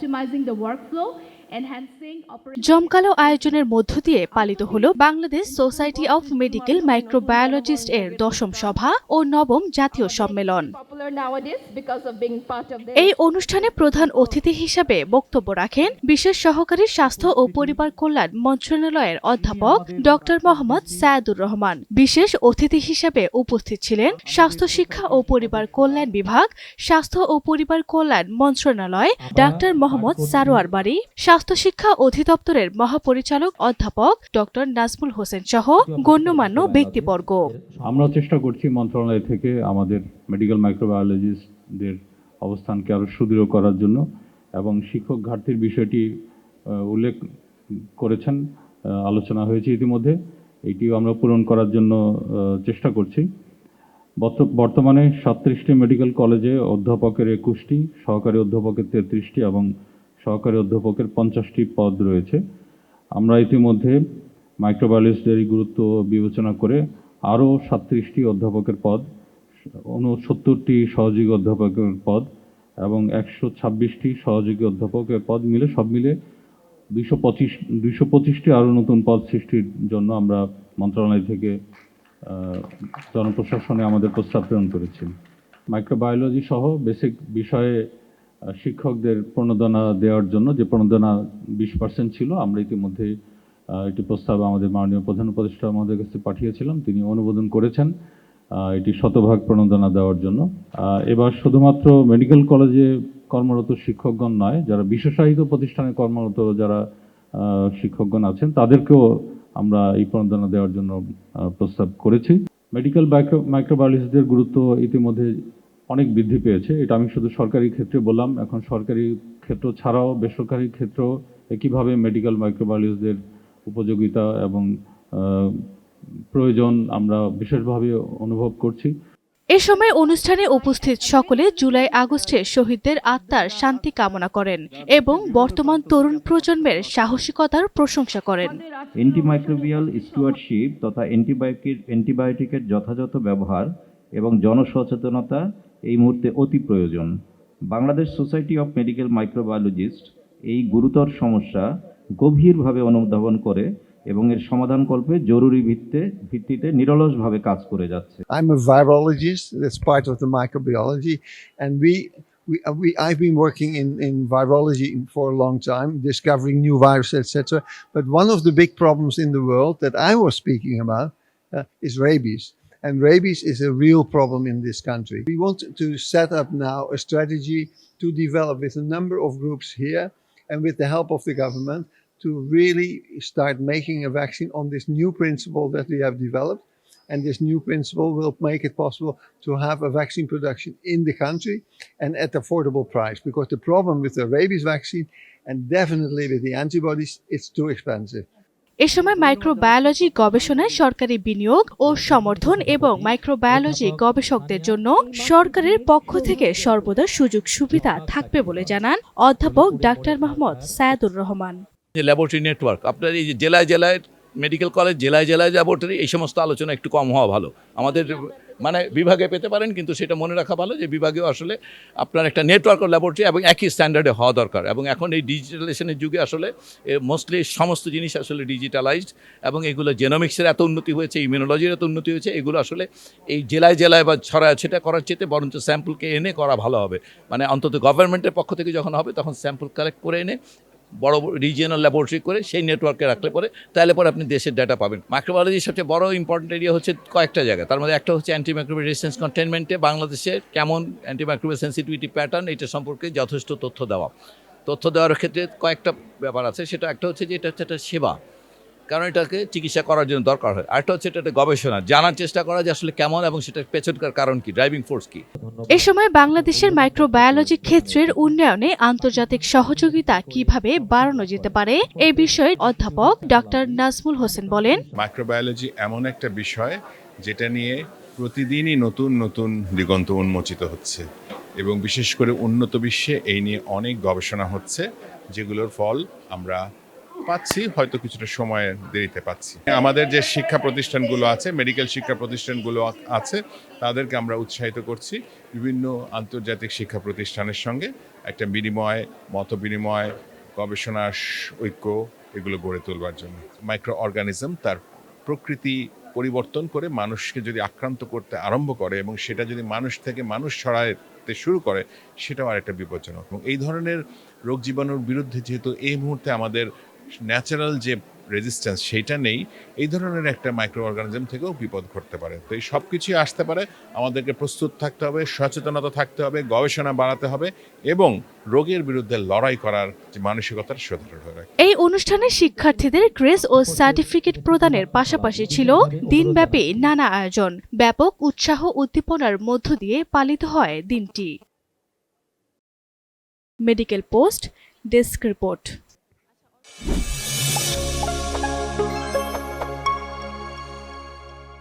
optimizing the workflow, enhancing জমকালো আয়োজনের মধ্য দিয়ে পালিত হলো Bangladesh society of medical microbiologist এর ১০ম সভা ও ৯ম জাতীয় সম্মেলন। এই অনুষ্ঠানে প্রধান অতিথি হিসেবে বক্তব্য রাখেন বিশেষ সহকারী স্বাস্থ্য ও পরিবার কল্যাণ মন্ত্রণালয়ের অধ্যাপক ডক্টর মোহাম্মদ সায়েদুর রহমান। বিশেষ অতিথি হিসেবে উপস্থিত ছিলেন স্বাস্থ্য শিক্ষা ও পরিবার কল্যাণ বিভাগ, স্বাস্থ্য ও পরিবার কল্যাণ মন্ত্রণালয়, ডাক্তার মোহাম্মদ সারোয়ার বারী, স্বাস্থ্য শিক্ষা অধিদপ্তরের মহাপরিচালক অধ্যাপক ডক্টর নাজমুল হোসেন সহ গণ্যমান্য ব্যক্তিবর্গ। আমরা চেষ্টা করছি মন্ত্রণালয় থেকে আমাদের মেডিকেল মাইক্রোবায়োলজিস্টদের অবস্থানকে আরো সুদৃঢ় করার জন্য, এবং শিক্ষক ঘাটতির বিষয়টি উল্লেখ করেছেন, আলোচনা হয়েছে ইতিমধ্যে, এটিও আমরা পূরণ করার জন্য চেষ্টা করছি। বর্তমানে 37টি মেডিকেল কলেজে অধ্যাপকের 21টি, সহকারী অধ্যাপকের 33টি এবং সহকারী অধ্যাপকের 50টি পদ রয়েছে। আমরা ইতিমধ্যে মাইক্রোবায়োলজিস্টদের গুরুত্ব বিবেচনা করে আরও 37টি অধ্যাপকের পদ, 69টি সহযোগী অধ্যাপকের পদ এবং 126টি সহযোগী অধ্যাপকের পদ মিলে সব মিলে 225টি আরও নতুন পদ সৃষ্টির জন্য আমরা মন্ত্রণালয় থেকে জনপ্রশাসনে আমাদের প্রস্তাব প্রেরণ করেছি। মাইক্রোবায়োলজি সহ বেসিক বিষয়ে শিক্ষকদের প্রণোদনা দেওয়ার জন্য, যে প্রণোদনা 20% ছিল, আমরা ইতিমধ্যে এটি প্রস্তাব আমাদের মাননীয় প্রধান উপদেষ্টা আমাদের কাছে পাঠিয়েছিলাম, তিনি অনুমোদন করেছেন এটি 100% প্রণোদনা দেওয়ার জন্য। এবার শুধুমাত্র মেডিকেল কলেজে কর্মরত শিক্ষকগণ নয়, যারা বিশেষায়িত প্রতিষ্ঠানে কর্মরত যারা শিক্ষকগণ আছেন তাদেরকেও আমরা এই প্রণোদনা দেওয়ার জন্য প্রস্তাব করেছি। মেডিকেল মাইক্রোবায়োলজিস্টদের গুরুত্ব ইতিমধ্যে অনেক বৃদ্ধি পেয়েছে। এটা আমি শুধু সরকারি ক্ষেত্রে বললাম, এখন সরকারি ক্ষেত্র ছাড়াও বেসরকারি ক্ষেত্রেও একইভাবে মেডিকেল মাইক্রোবায়োলজিস্টদের উপযোগিতা এবং প্রয়োজন আমরা বিশেষভাবে অনুভব করছি। এ সময় অনুষ্ঠানে উপস্থিত সকলে জুলাই আগস্টে শহীদদের আত্মার শান্তি কামনা করেন এবং বর্তমান তরুণ প্রজন্মের সাহসিকতার প্রশংসা করেন। অ্যান্টিমাইক্রোবিয়াল স্টুয়ার্ডশিপ তথা অ্যান্টিবায়োটিকের যথাযথ ব্যবহার এবং জনসচেতনতা এই মুহূর্তে অতি প্রয়োজন। Bangladesh society of medical microbiologist এই গুরুতর সমস্যা গভীরভাবে অনুধাবন করে এবং এর সমাধানকল্পে জরুরি ভিত্তিতে নিরলসভাবে কাজ করে যাচ্ছে। I'm a virologist, that's part of the microbiology, and I've been working in virology for a long time, discovering new viruses, etc. But one of the big problems in the world that I was speaking about is rabies. And rabies is a real problem in this country. We want to set up now a strategy to develop with a number of groups here and with the help of the government to really start making a vaccine on this new principle that we have developed. And this new principle will make it possible to have a vaccine production in the country and at affordable price. Because the problem with the rabies vaccine and definitely with the antibodies, it's too expensive. এ সময় microbiology গবেষণায় সরকারি বিনিয়োগ ও সমর্থন এবং microbiology গবেষকদের জন্য সরকারের পক্ষ থেকে সর্বদা সুযোগ সুবিধা থাকবে বলে জানান অধ্যাপক ডাক্তার মোহাম্মদ সায়েদুর রহমান। যে ল্যাবরেটরি নেটওয়ার্ক, আপনার এই যে জেলায় জেলায় মেডিকেল কলেজ, জেলায় জেলায় ল্যাবরেটরি, এই সমস্ত আলোচনা একটু কম হওয়া ভালো। আমাদের মানে বিভাগে পেতে পারেন, কিন্তু সেটা মনে রাখা ভালো যে বিভাগেও আসলে আপনার একটা নেটওয়ার্ক ল্যাবরেটরি এবং একই স্ট্যান্ডার্ডে হওয়া দরকার। এবং এখন এই ডিজিটালাইজেশনের যুগে আসলে মোস্টলি সমস্ত জিনিস আসলে ডিজিটালাইজড, এবং এগুলো জেনোমিক্সের এত উন্নতি হয়েছে, ইমিউনোলজির এত উন্নতি হয়েছে, এগুলো আসলে এই জেলায় জেলায় বা ছড়ায় সেটা করার চেয়ে বরঞ্চ স্যাম্পলকে এনে করা ভালো হবে। মানে অন্তত গভর্নমেন্টের পক্ষ থেকে যখন হবে তখন স্যাম্পল কালেক্ট করে এনে বড় রিজিয়নাল ল্যাবরেটরি করে সেই নেটওয়ার্কে রাখলে পরে তাহলে পরে আপনি দেশের ডাটা পাবেন। মাইক্রোবায়োলজির সবচেয়ে বড় ইম্পর্টেন্ট এরিয়া হচ্ছে কয়েকটা জায়গা, তার মধ্যে একটা হচ্ছে অ্যান্টিমাইক্রোবিয়াল রেজিস্ট্যান্স কন্টেনমেন্টে বাংলাদেশের কেমন অ্যান্টিমাইক্রোবিয়াল সেন্সিটিভিটি প্যাটার্ন, এটা সম্পর্কে যথেষ্ট তথ্য দেওয়ার ক্ষেত্রে কয়েকটা ব্যাপার আছে। সেটা একটা হচ্ছে যে এটা হচ্ছে একটা সেবা, কারণ এটাকে চিকিৎসা করার জন্য দরকার হয়। আরেকটা হচ্ছে এটা গবেষণা, জানার চেষ্টা করা যে আসলে কেমন এবং সেটার পেছনকার কারণ কি, ড্রাইভিং ফোর্স কি। এ সময় বাংলাদেশের মাইক্রোবায়োলজি ক্ষেত্রের উন্নয়নে আন্তর্জাতিক সহযোগিতা কিভাবে বাড়ানো যেতে পারে এ বিষয়ে অধ্যাপক ডক্টর নাজমুল হোসেন বলেন, মাইক্রোবায়োলজি এমন একটা বিষয় যেটা নিয়ে প্রতিদিনই নতুন নতুন দিগন্ত উন্মোচিত হচ্ছে, এবং বিশেষ করে উন্নত বিশ্বে এই নিয়ে অনেক গবেষণা হচ্ছে, যেগুলোর ফল আমরা পাচ্ছি, হয়তো কিছুটা সময় দেরিতে পাচ্ছি। আমাদের যে শিক্ষা প্রতিষ্ঠানগুলো আছে, মেডিকেল শিক্ষা প্রতিষ্ঠানগুলো আছে, তাদেরকে আমরা উৎসাহিত করছি বিভিন্ন আন্তর্জাতিক শিক্ষা প্রতিষ্ঠানের সঙ্গে একটা বিনিময়, মত বিনিময়, গবেষণা ঐক্য এগুলো গড়ে তোলবার জন্য। মাইক্রো অর্গানিজম তার প্রকৃতি পরিবর্তন করে মানুষকে যদি আক্রান্ত করতে আরম্ভ করে এবং সেটা যদি মানুষ থেকে মানুষ ছড়াতে শুরু করে, সেটাও আরেকটা বিপজ্জনক। এবং এই ধরনের রোগ জীবাণুর বিরুদ্ধে যেহেতু এই মুহূর্তে আমাদের ন্যাচারাল যে রেজিস্ট্যান্স সেইটা নেই, এই ধরনের একটা মাইক্রো অর্গানিজম থেকেও বিপদ ঘটতে পারে। তো এই সব কিছুই আসতে পারে, আমাদেরকে প্রস্তুত থাকতে হবে, সচেতনতা থাকতে হবে, গবেষণা বাড়াতে হবে এবং রোগের বিরুদ্ধে লড়াই করার যে মানসিকতার সুদৃঢ় হবে। এই অনুষ্ঠানে শিক্ষার্থীদের ক্রেস ও সার্টিফিকেট প্রদানের পাশাপাশি ছিল দিনব্যাপী নানা আয়োজন। ব্যাপক উৎসাহ উদ্দীপনার মধ্য দিয়ে পালিত হয় দিনটি। Medical post, desk report.